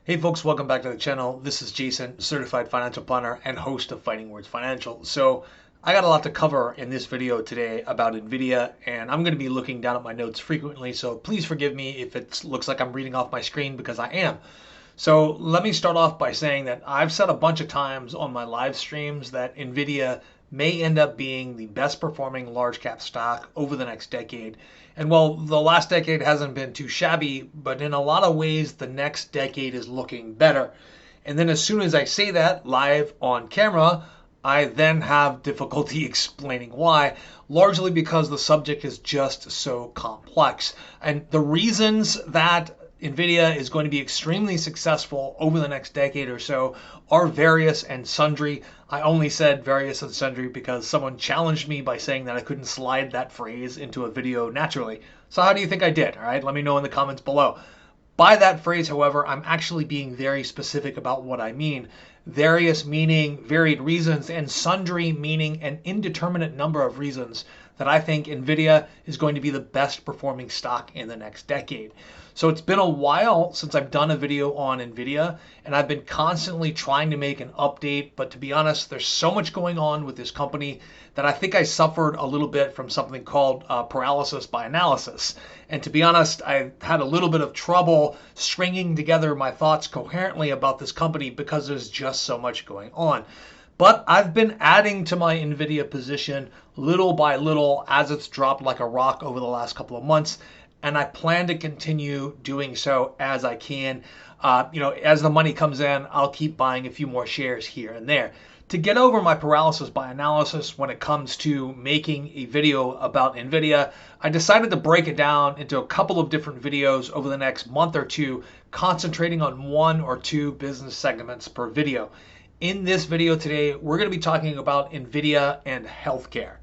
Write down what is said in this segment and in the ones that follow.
Hey folks, welcome back to the channel. This is Jason, certified financial planner and host of Fighting Words Financial. So I got a lot to cover in this video today about Nvidia, and I'm going to be looking down at my notes frequently, so please forgive me if it looks like I'm reading off my screen, because I am. So let me start off by saying that I've said a bunch of times on my live streams that Nvidia may end up being the best performing large cap stock over the next decade. And while the last decade hasn't been too shabby, but in a lot of ways, the next decade is looking better. And then as soon as I say that live on camera, I then have difficulty explaining why, largely because the subject is just so complex. And the reasons that Nvidia is going to be extremely successful over the next decade or so are various and sundry. I only said various and sundry because someone challenged me by saying that I couldn't slide that phrase into a video naturally. So how do you think I did? All right, let me know in the comments below. By that phrase, however, I'm actually being very specific about what I mean. Various meaning varied reasons, and sundry meaning an indeterminate number of reasons that I think Nvidia is going to be the best performing stock in the next decade. So it's been a while since I've done a video on Nvidia, and I've been constantly trying to make an update, but to be honest, there's so much going on with this company that I think I suffered a little bit from something called paralysis by analysis. And to be honest, I had a little bit of trouble stringing together my thoughts coherently about this company because there's just so much going on. But I've been adding to my Nvidia position little by little as it's dropped like a rock over the last couple of months. And I plan to continue doing so as I can. As the money comes in, I'll keep buying a few more shares here and there. To get over my paralysis by analysis when it comes to making a video about Nvidia, I decided to break it down into a couple of different videos over the next month or two, concentrating on one or two business segments per video. In this video today, we're going to be talking about Nvidia and healthcare.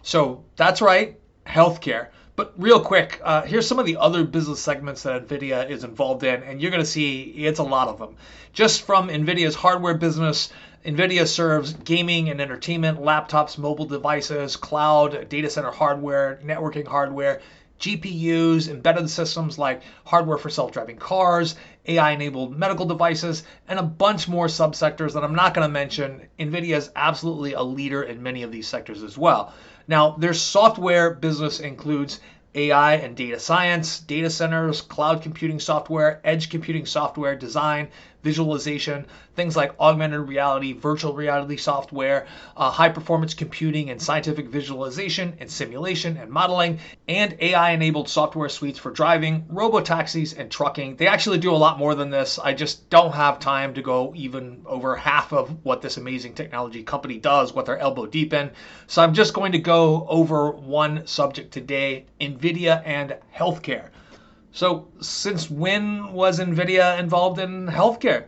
So that's right, healthcare. But real quick, here's some of the other business segments that Nvidia is involved in, and you're going to see it's a lot of them. Just from Nvidia's hardware business, Nvidia serves gaming and entertainment, laptops, mobile devices, cloud, data center hardware, networking hardware, GPUs, embedded systems like hardware for self-driving cars, AI-enabled medical devices, and a bunch more subsectors that I'm not going to mention. Nvidia is absolutely a leader in many of these sectors as well. Now, their software business includes AI and data science, data centers, cloud computing software, edge computing software, design, visualization, things like augmented reality, virtual reality software, high performance computing and scientific visualization and simulation and modeling, and AI-enabled software suites for driving, robotaxis, and trucking. They actually do a lot more than this. I just don't have time to go even over half of what this amazing technology company does, what they're elbow deep in. So I'm just going to go over one subject today, Nvidia and healthcare. So since when was Nvidia involved in healthcare?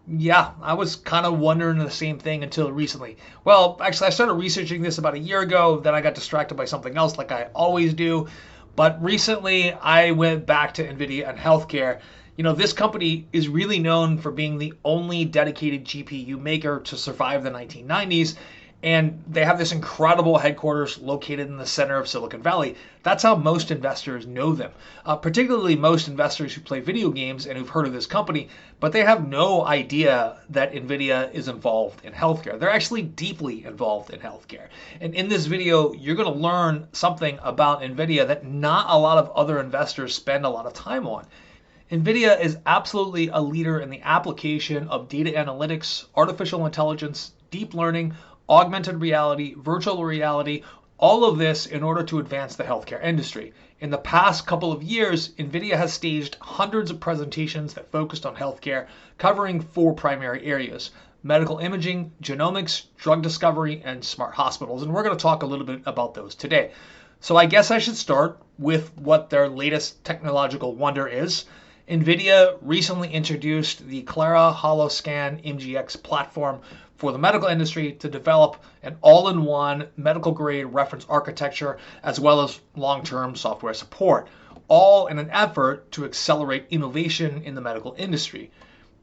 Yeah, I was kind of wondering the same thing until recently. Well, actually, I started researching this about a year ago. Then I got distracted by something else like I always do. But recently, I went back to Nvidia and healthcare. This company is really known for being the only dedicated GPU maker to survive the 1990s. And they have this incredible headquarters located in the center of Silicon Valley. That's how most investors know them, particularly most investors who play video games and who've heard of this company, but they have no idea that Nvidia is involved in healthcare. They're actually deeply involved in healthcare. And in this video, you're going to learn something about Nvidia that not a lot of other investors spend a lot of time on. Nvidia is absolutely a leader in the application of data analytics, artificial intelligence, deep learning, augmented reality, virtual reality, all of this in order to advance the healthcare industry. In the past couple of years, Nvidia has staged hundreds of presentations that focused on healthcare, covering four primary areas: medical imaging, genomics, drug discovery, and smart hospitals. And we're going to talk a little bit about those today. So I guess I should start with what their latest technological wonder is. Nvidia recently introduced the Clara Holoscan MGX platform for the medical industry to develop an all-in-one medical-grade reference architecture as well as long-term software support, all in an effort to accelerate innovation in the medical industry.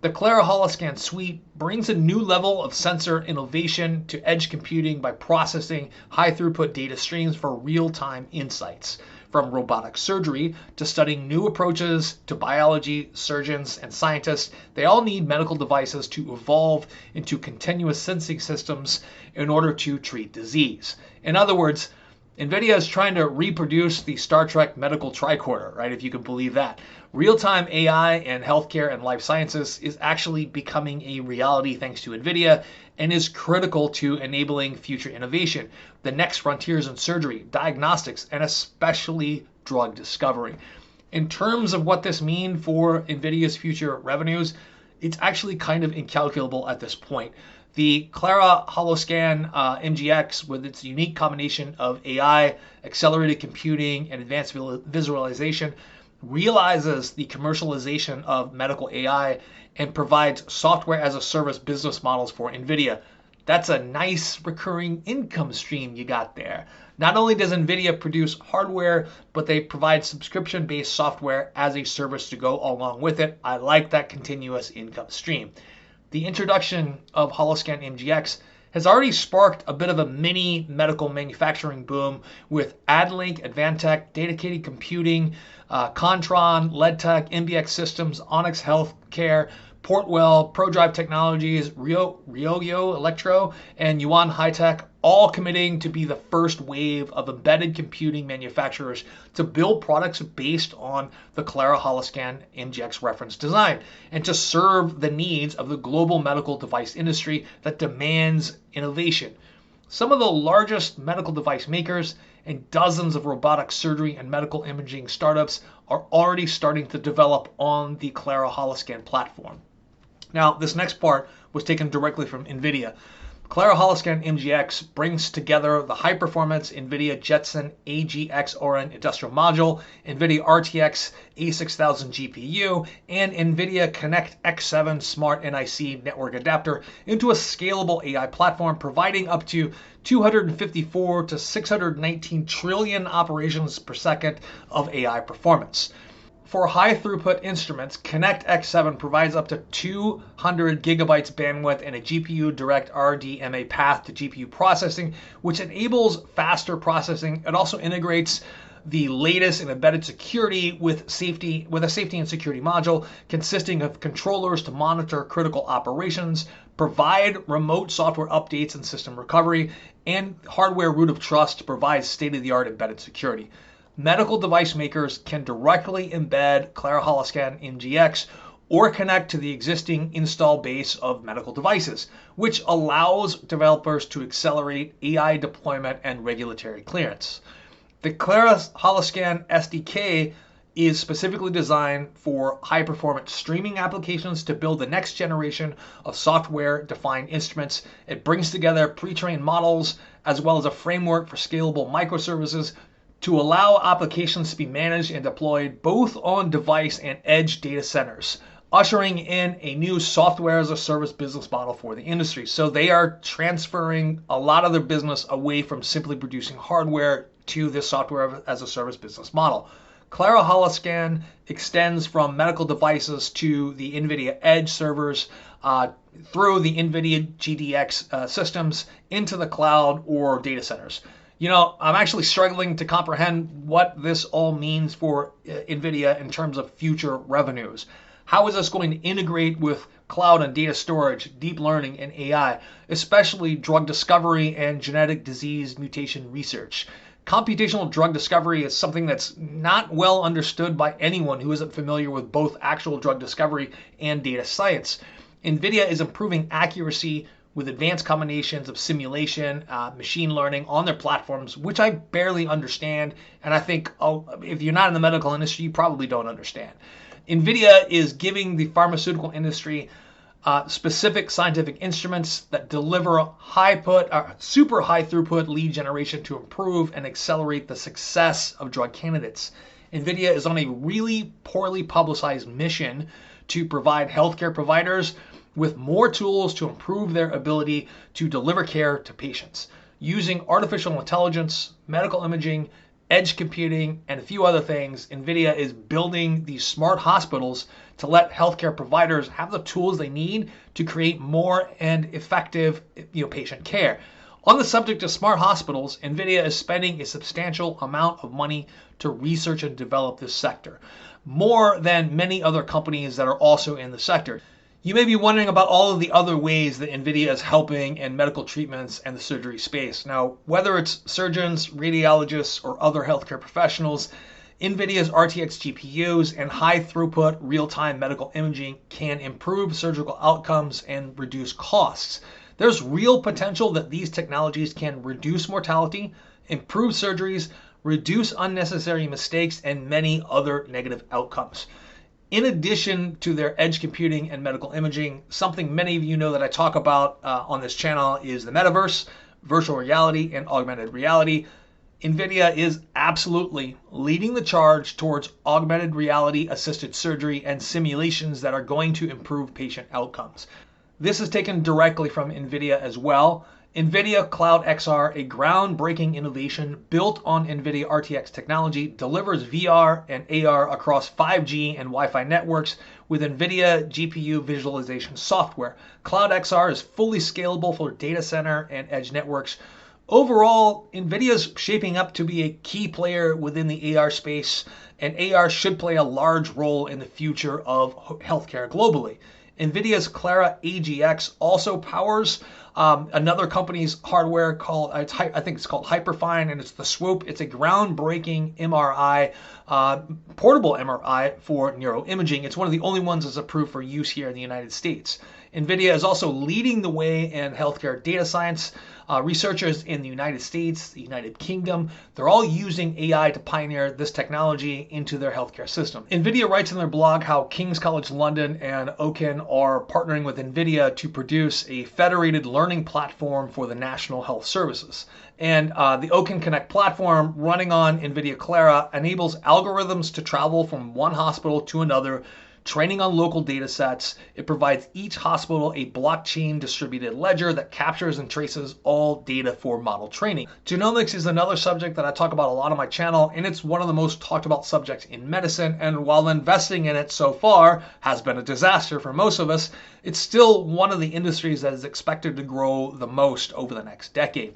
The Clara Holoscan suite brings a new level of sensor innovation to edge computing by processing high-throughput data streams for real-time insights. From robotic surgery to studying new approaches to biology, surgeons, and scientists, they all need medical devices to evolve into continuous sensing systems in order to treat disease. In other words, Nvidia is trying to reproduce the Star Trek medical tricorder, right? If you can believe that. Real-time AI and healthcare and life sciences is actually becoming a reality thanks to Nvidia and is critical to enabling future innovation, the next frontiers in surgery, diagnostics, and especially drug discovery. In terms of what this means for Nvidia's future revenues, it's actually kind of incalculable at this point. The Clara Holoscan MGX, with its unique combination of AI, accelerated computing, and advanced visualization, realizes the commercialization of medical AI and provides software as a service business models for Nvidia. That's a nice recurring income stream you got there. Not only does Nvidia produce hardware, but they provide subscription-based software as a service to go along with it. I like that continuous income stream. The introduction of Holoscan MGX has already sparked a bit of a mini medical manufacturing boom with AdLink, Advantech, Dedicated Computing, Contron, LedTech, MBX Systems, Onyx Healthcare, Portwell, ProDrive Technologies, Ryoyo Electro, and Yuan High-Tech, all committing to be the first wave of embedded computing manufacturers to build products based on the Clara Holoscan MGX reference design and to serve the needs of the global medical device industry that demands innovation. Some of the largest medical device makers and dozens of robotic surgery and medical imaging startups are already starting to develop on the Clara Holoscan platform. Now, this next part was taken directly from Nvidia. Clara Holoscan MGX brings together the high-performance Nvidia Jetson AGX Orin industrial module, Nvidia RTX A6000 GPU, and Nvidia Connect X7 Smart NIC network adapter into a scalable AI platform providing up to 254 to 619 trillion operations per second of AI performance. For high-throughput instruments, Connect X7 provides up to 200 gigabytes bandwidth and a GPU direct RDMA path to GPU processing, which enables faster processing. It also integrates the latest in embedded security with a safety and security module consisting of controllers to monitor critical operations, provide remote software updates and system recovery, and hardware root of trust to provide state-of-the-art embedded security. Medical device makers can directly embed Clara Holoscan MGX or connect to the existing install base of medical devices, which allows developers to accelerate AI deployment and regulatory clearance. The Clara Holoscan SDK is specifically designed for high-performance streaming applications to build the next generation of software-defined instruments. It brings together pre-trained models as well as a framework for scalable microservices to allow applications to be managed and deployed both on device and edge data centers, ushering in a new software as a service business model for the industry. So they are transferring a lot of their business away from simply producing hardware to this software as a service business model. Clara Holoscan extends from medical devices to the NVIDIA Edge servers through the NVIDIA GDX systems into the cloud or data centers. You know, I'm actually struggling to comprehend what this all means for NVIDIA in terms of future revenues. How is this going to integrate with cloud and data storage, deep learning, and AI, especially drug discovery and genetic disease mutation research? Computational drug discovery is something that's not well understood by anyone who isn't familiar with both actual drug discovery and data science. NVIDIA is improving accuracy with advanced combinations of simulation, machine learning on their platforms, which I barely understand. And I think if you're not in the medical industry, you probably don't understand. NVIDIA is giving the pharmaceutical industry specific scientific instruments that deliver super high throughput lead generation to improve and accelerate the success of drug candidates. NVIDIA is on a really poorly publicized mission to provide healthcare providers with more tools to improve their ability to deliver care to patients. Using artificial intelligence, medical imaging, edge computing, and a few other things, NVIDIA is building these smart hospitals to let healthcare providers have the tools they need to create more and effective patient care. On the subject of smart hospitals, Nvidia is spending a substantial amount of money to research and develop this sector, more than many other companies that are also in the sector. You may be wondering about all of the other ways that Nvidia is helping in medical treatments and the surgery space. Now, whether it's surgeons, radiologists, or other healthcare professionals, Nvidia's RTX GPUs and high throughput real-time medical imaging can improve surgical outcomes and reduce costs. There's real potential that these technologies can reduce mortality, improve surgeries, reduce unnecessary mistakes, and many other negative outcomes. In addition to their edge computing and medical imaging, something many of you know that I talk about on this channel is the metaverse, virtual reality, and augmented reality. Nvidia is absolutely leading the charge towards augmented reality assisted surgery and simulations that are going to improve patient outcomes. This is taken directly from Nvidia as well. Nvidia Cloud Xr, a groundbreaking innovation built on Nvidia RTX technology, delivers VR and AR across 5G and Wi-Fi networks with Nvidia GPU visualization software. Cloud Xr is fully scalable for data center and edge networks. Overall, Nvidia is shaping up to be a key player within the AR space, and AR should play a large role in the future of healthcare globally. Nvidia's Clara AGX also powers another company's hardware called, I think it's called Hyperfine, and it's the Swoop. It's a groundbreaking MRI, portable MRI for neuroimaging. It's one of the only ones that's approved for use here in the United States. Nvidia is also leading the way in healthcare data science. Researchers in the United States, the United Kingdom, they're all using AI to pioneer this technology into their healthcare system. Nvidia writes in their blog how King's College London and Oaken are partnering with Nvidia to produce a federated learning platform for the National Health Services. And the Oaken Connect platform running on Nvidia Clara enables algorithms to travel from one hospital to another, training on local data sets. It provides each hospital a blockchain distributed ledger that captures and traces all data for model training. Genomics is another subject that I talk about a lot on my channel, and it's one of the most talked about subjects in medicine. And while investing in it so far has been a disaster for most of us, it's still one of the industries that is expected to grow the most over the next decade.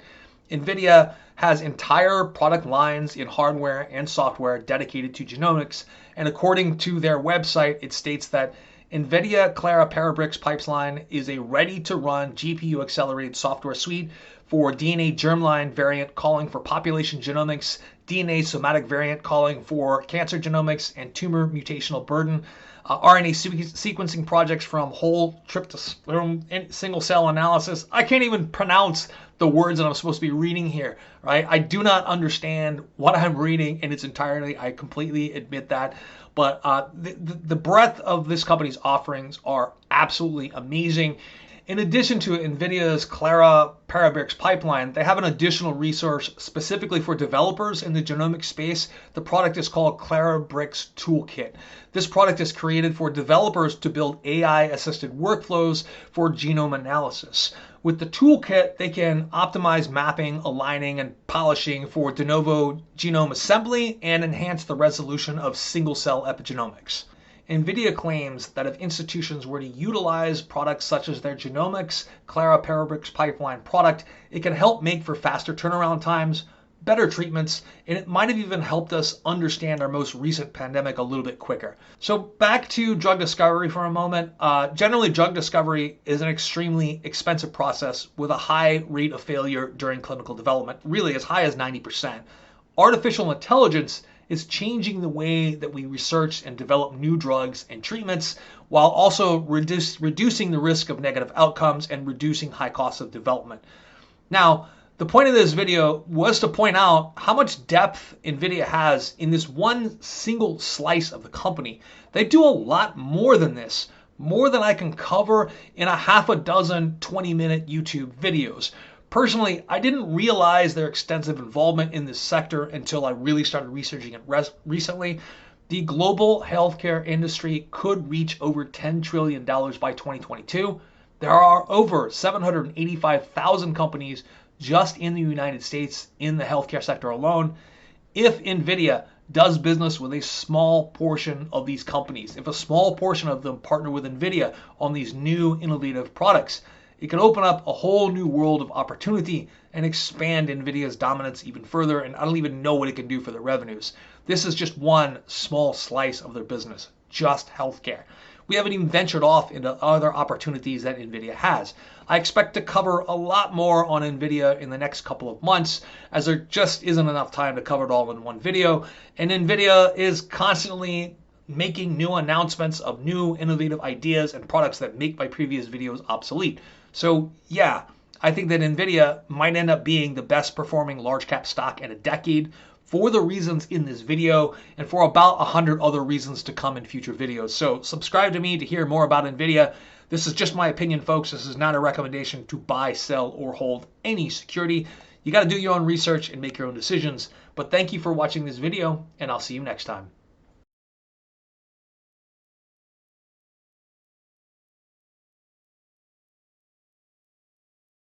Nvidia has entire product lines in hardware and software dedicated to genomics, and according to their website, it states that Nvidia Clara Parabricks pipeline is a ready-to-run GPU-accelerated software suite for DNA germline variant calling for population genomics, DNA somatic variant calling for cancer genomics and tumor mutational burden, RNA sequencing projects from whole tryptosome single-cell analysis. I can't even pronounce the words that I'm supposed to be reading here, right? I do not understand what I'm reading in its entirety. I completely admit that. But the breadth of this company's offerings are absolutely amazing. In addition to Nvidia's Clara Parabricks pipeline, they have an additional resource specifically for developers in the genomic space. The product is called Parabricks Toolkit. This product is created for developers to build AI-assisted workflows for genome analysis. With the toolkit, they can optimize mapping, aligning, and polishing for de novo genome assembly and enhance the resolution of single-cell epigenomics. Nvidia claims that if institutions were to utilize products such as their genomics Clara Parabricks pipeline product, it can help make for faster turnaround times, better treatments, and it might have even helped us understand our most recent pandemic a little bit quicker. So back to drug discovery for a moment. Generally, drug discovery is an extremely expensive process with a high rate of failure during clinical development, really as high as 90%. Artificial intelligence is changing the way that we research and develop new drugs and treatments while also reducing the risk of negative outcomes and reducing high costs of development. Now, the point of this video was to point out how much depth Nvidia has in this one single slice of the company. They do a lot more than this, more than I can cover in a half a dozen 20-minute YouTube videos. Personally, I didn't realize their extensive involvement in this sector until I really started researching it recently. The global healthcare industry could reach over $10 trillion by 2022. There are over 785,000 companies just in the United States in the healthcare sector alone. If Nvidia does business with a small portion of these companies, if a small portion of them partner with Nvidia on these new innovative products, It can open up a whole new world of opportunity and expand Nvidia's dominance even further, and I don't even know what it can do for their revenues. This is just one small slice of their business, just healthcare. We haven't even ventured off into other opportunities that Nvidia has. I expect to cover a lot more on Nvidia in the next couple of months, as there just isn't enough time to cover it all in one video. And Nvidia is constantly making new announcements of new innovative ideas and products that make my previous videos obsolete. So yeah, I think that Nvidia might end up being the best performing large cap stock in a decade for the reasons in this video and for about 100 other reasons to come in future videos. So subscribe to me to hear more about Nvidia. This is just my opinion, folks. This is not a recommendation to buy, sell, or hold any security. You got to do your own research and make your own decisions. But thank you for watching this video, and I'll see you next time.